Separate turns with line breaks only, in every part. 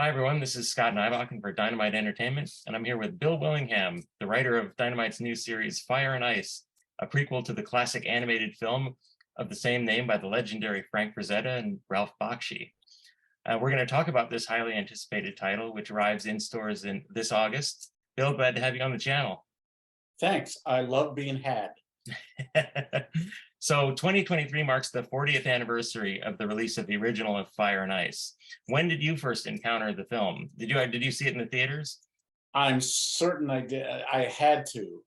Hi, everyone. This is Scott Nybakken for Dynamite Entertainment, and I'm here with Bill Willingham, the writer of Dynamite's new series, Fire and Ice, a prequel to the classic animated film of the same name by the legendary Frank Frazetta and Ralph Bakshi. We're going to talk about this highly anticipated title, which arrives in stores in this August. Bill, glad to have you on the channel.
Thanks. I love being had.
So 2023 marks the 40th anniversary of the release of the original of Fire and Ice. When did you first encounter the film? Did you see it in the theaters?
I'm certain I did. I had to.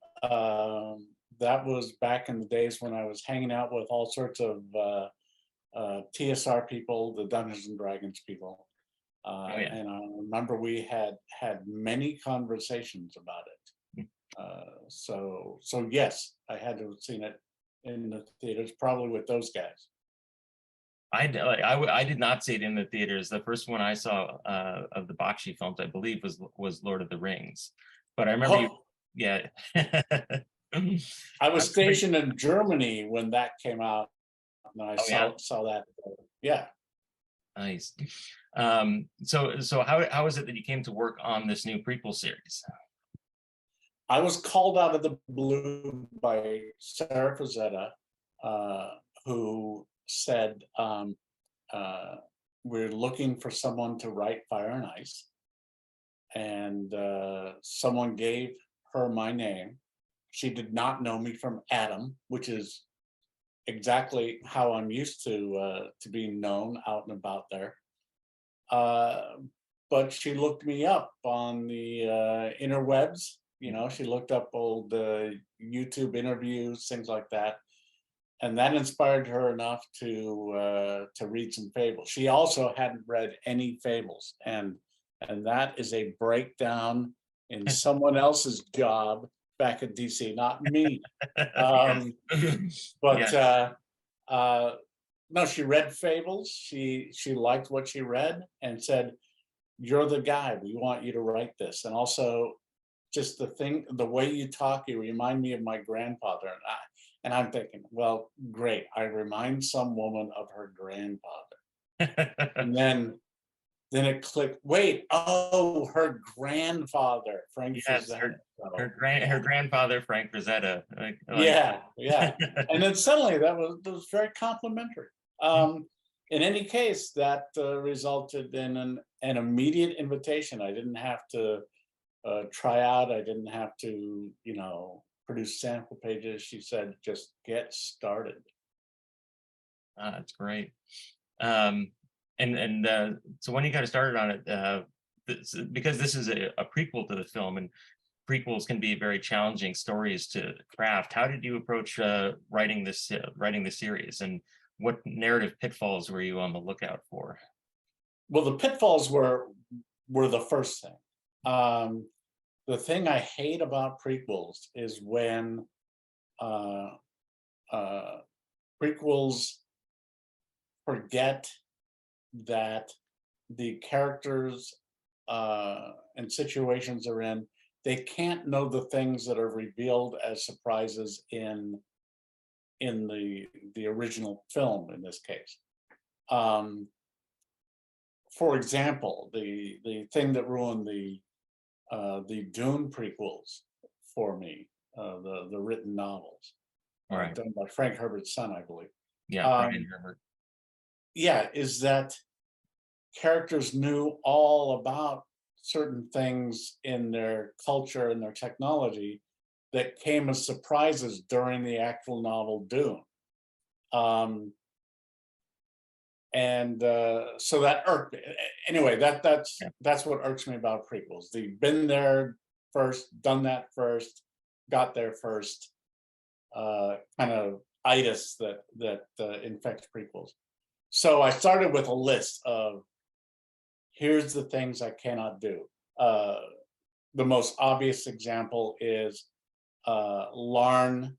That was back in the days when I was hanging out with all sorts of TSR people, the Dungeons and Dragons people.
Oh, yeah.
And I remember we had many conversations about it. So yes, I had to have seen it in the theaters, probably with those guys.
I did not see it in the theaters. The first one I saw of the Bakshi films, I believe, was Lord of the Rings. But I remember, yeah.
I was stationed in Germany when that came out, and I saw that. Yeah.
Nice. So how is it that you came to work on this new prequel series?
I was called out of the blue by Sarah Frazetta, who said, we're looking for someone to write Fire and Ice. And someone gave her my name. She did not know me from Adam, which is exactly how I'm used to being known out and about there. But she looked me up on the interwebs. You know, she looked up old YouTube interviews, things like that, and that inspired her enough to read some fables. She also hadn't read any fables, and that is a breakdown in someone else's job back at DC, not me. No, she read fables. She liked what she read and said, "You're the guy. We want you to write this." And also, just the way you talk, you remind me of my grandfather. And I'm thinking, well, great. I remind some woman of her grandfather. And then it clicked. Wait, oh, her grandfather, Frank Frazetta.
Her grandfather, Frank Frazetta.
Yeah. And then suddenly that was very complimentary. In any case, that resulted in an immediate invitation. I didn't have to try out. I didn't have to, produce sample pages. She said, just get started.
That's great. So when you got started on it, because this is a prequel to the film, and prequels can be very challenging stories to craft. How did you approach writing the series, and what narrative pitfalls were you on the lookout for?
Well, the pitfalls were the first thing. The thing I hate about prequels is when prequels forget that the characters and situations they're in, they can't know the things that are revealed as surprises in the original film, in this case. For example, the thing that ruined the Dune prequels for me, the written novels, done by Frank Herbert's son, I believe.
Yeah, Brian Herbert.
Yeah, is that characters knew all about certain things in their culture and their technology that came as surprises during the actual novel Dune. So that irked me. Anyway, that's what irks me about prequels. They've been there first, done that first, got there first, kind of itis that infects prequels. So I started with a list of, here's the things I cannot do. The most obvious example is Larn,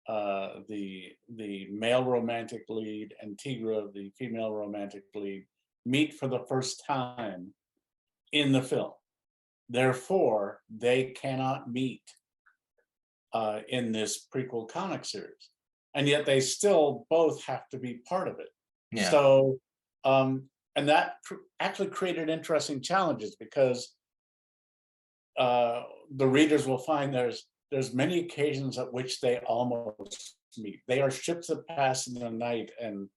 the male romantic lead, and Tigra, the female romantic lead, meet for the first time in the film. Therefore, they cannot meet in this prequel comic series, and yet they still both have to be part of it.
Yeah.
So that actually created interesting challenges because the readers will find there's many occasions at which they almost meet. They are ships that pass in the night and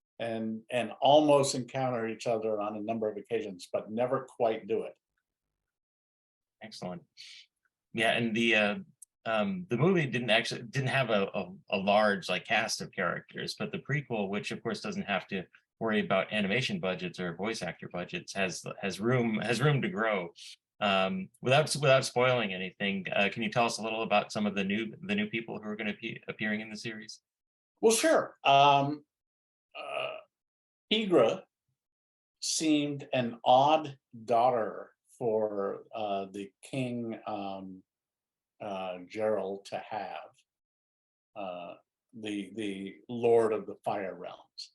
almost encounter each other on a number of occasions, but never quite do it.
Excellent. Yeah, and the movie didn't have a large like cast of characters, but the prequel, which of course doesn't have to worry about animation budgets or voice actor budgets, has room to grow. Without spoiling anything, can you tell us a little about some of the new people who are going to be appearing in the series?
Well, sure. Tigra seemed an odd daughter for the king Gerald to have, the Lord of the Fire Realms.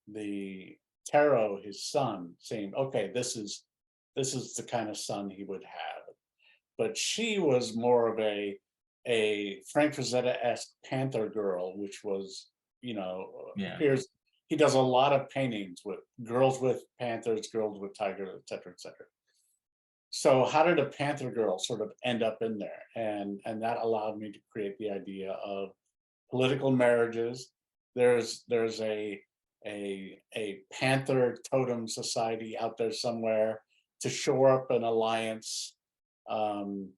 The Tarot, his son, seemed okay. This is the kind of son he would have. But she was more of a Frank Frazetta-esque Panther girl, which was, appears he does a lot of paintings with girls with panthers, girls with tigers, et cetera, et cetera. So how did a Panther girl sort of end up in there? And that allowed me to create the idea of political marriages. There's a Panther totem society out there somewhere to shore up an alliance. Young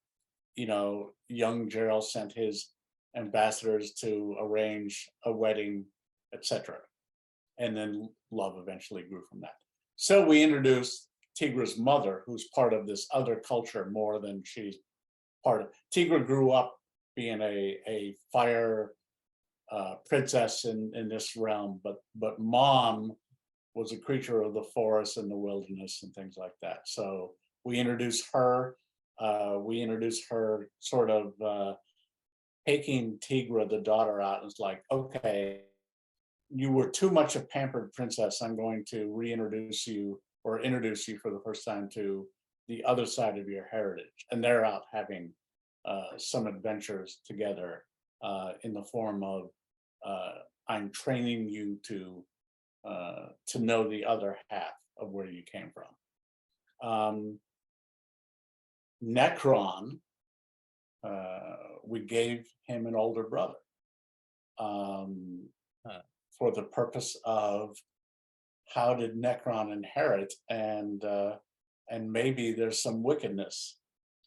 Gerald sent his ambassadors to arrange a wedding, etc. And then love eventually grew from that. So we introduced Tigra's mother, who's part of this other culture more than she's part of. Tigra grew up being a fire princess in this realm, but mom was a creature of the forest and the wilderness and things like that. So we introduced her. We introduced her sort of taking Tigra, the daughter, out. And it's like, okay, you were too much a pampered princess. I'm going to reintroduce you or introduce you for the first time to the other side of your heritage. And they're out having some adventures together in the form of I'm training you to know the other half of where you came from. Necron, we gave him an older brother for the purpose of how did Necron inherit, and maybe there's some wickedness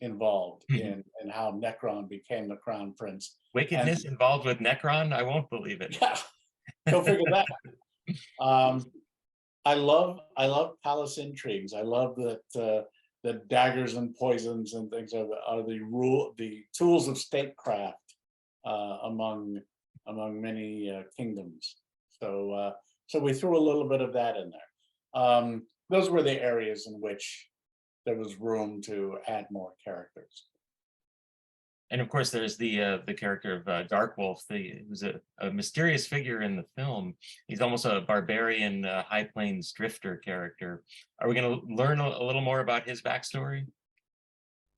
involved in how Necron became the crown prince.
Wickedness involved with Necron? I won't believe it.
Yeah, go figure that out. I love palace intrigues. I love that the daggers and poisons and things are the tools of statecraft among many kingdoms. So we threw a little bit of that in there. Those were the areas in which there was room to add more characters.
And of course, there's the character of Darkwolf, who's a mysterious figure in the film. He's almost a barbarian, High Plains drifter character. Are we going to learn a little more about his backstory?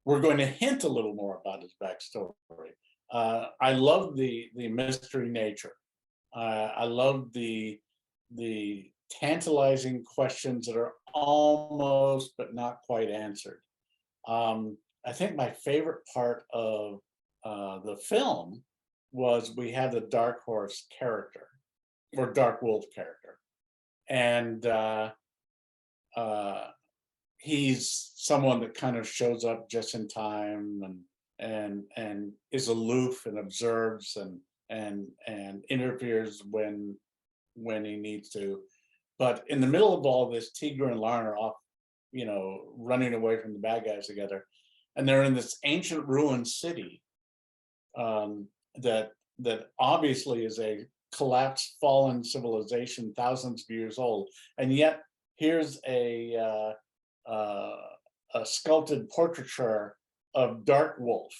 We're going to hint a little more about his backstory. I love the mystery nature. I love the tantalizing questions that are almost but not quite answered. I think my favorite part of the film was we had the Dark Horse character or Dark Wolf character, and he's someone that kind of shows up just in time and is aloof and observes and interferes when he needs to. But in the middle of all this, Tigra and Larn are off, running away from the bad guys together. And they're in this ancient ruined city that obviously is a collapsed, fallen civilization, thousands of years old. And yet here's a sculpted portraiture of Dark Wolf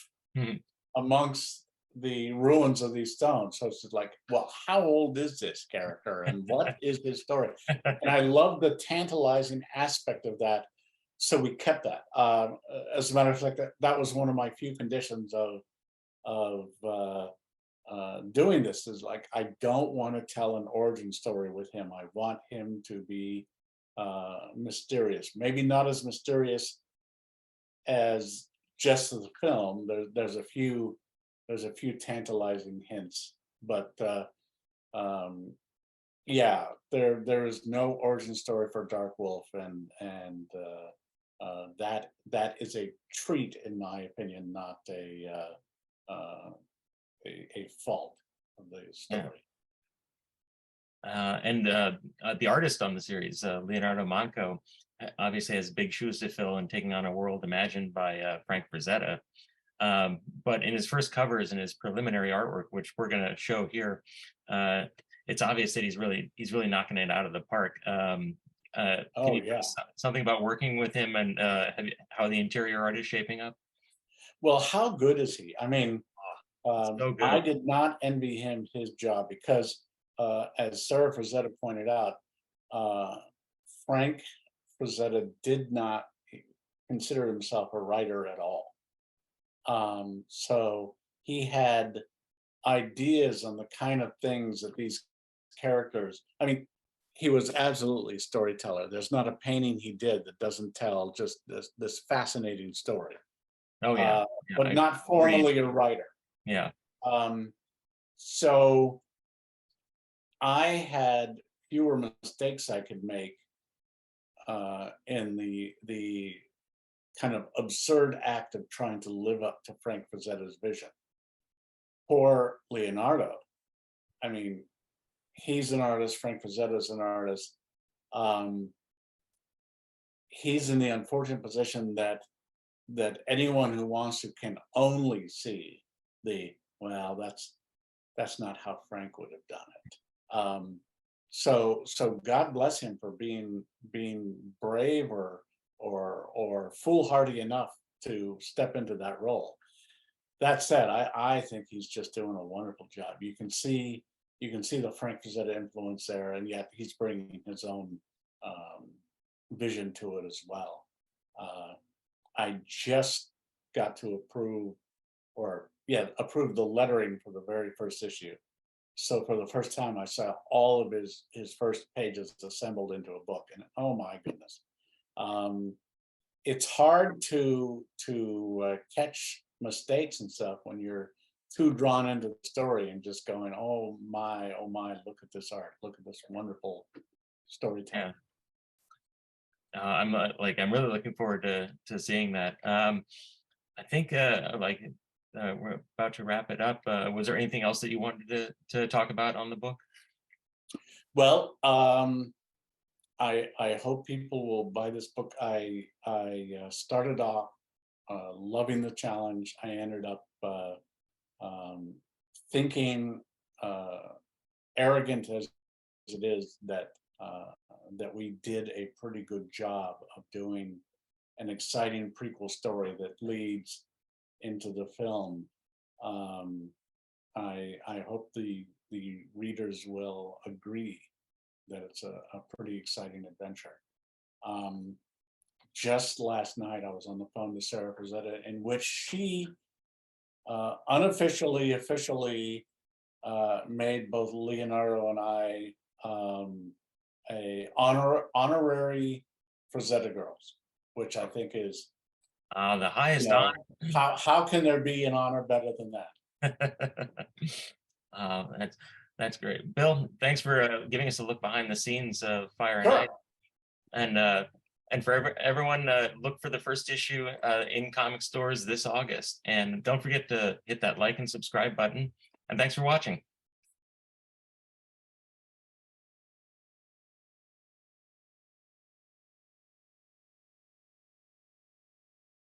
amongst the ruins of these stones. So it's like, well, how old is this character and what is his story? And I love the tantalizing aspect of that. So we kept that. As a matter of fact, that was one of my few conditions of doing this, is like, I don't want to tell an origin story with him. I want him to be mysterious. Maybe not as mysterious as just the film. There's a few tantalizing hints, but yeah, there is no origin story for Dark Wolf, and that is a treat, in my opinion, not a fault of the story.
And the artist on the series, Leonardo Manco, obviously has big shoes to fill in taking on a world imagined by Frank Frazetta. But in his first covers and his preliminary artwork, which we're going to show here, it's obvious that he's really knocking it out of the park. Can you tell us something about working with him and how the interior art is shaping up?
Well, how good is he? I mean,
so good.
I did not envy him his job because, as Sarah Frazetta pointed out, Frank Frazetta did not consider himself a writer at all. So he had ideas on the kind of things that these characters, I mean, he was absolutely a storyteller. There's not a painting he did that doesn't tell just this fascinating story.
Oh yeah,
but not formally a writer.
Yeah.
So I had fewer mistakes I could make in the kind of absurd act of trying to live up to Frank Frazetta's vision. Poor Leonardo. I mean, he's an artist, Frank Frazetta's an artist. He's in the unfortunate position that anyone who wants to can only see well, that's not how Frank would have done it. So God bless him for being brave or foolhardy enough to step into that role. That said, I think he's just doing a wonderful job. You can see the Frank Frazetta influence there, and yet he's bringing his own vision to it as well. I just got to approve the lettering for the very first issue. So for the first time, I saw all of his first pages assembled into a book, and oh my goodness, it's hard to catch mistakes and stuff when you're too drawn into the story and just going, oh my, look at this art, look at this wonderful storytelling.
Yeah. I'm really looking forward to seeing that. I think we're about to wrap it up. Was there anything else that you wanted to talk about on the book?
Well, I hope people will buy this book. I started off loving the challenge. I ended up thinking, arrogant as it is, that we did a pretty good job of doing an exciting prequel story that leads into the film. I hope the readers will agree that it's a pretty exciting adventure. Just last night, I was on the phone to Sarah Frazetta, in which she unofficially, officially made both Leonardo and I a honorary Frazetta Girls, which I think is
the highest honor.
How can there be an honor better than that?
That's great. Bill, thanks for giving us a look behind the scenes of Fire and Ice. And for everyone, look for the first issue in comic stores this August. And don't forget to hit that like and subscribe button. And thanks for watching.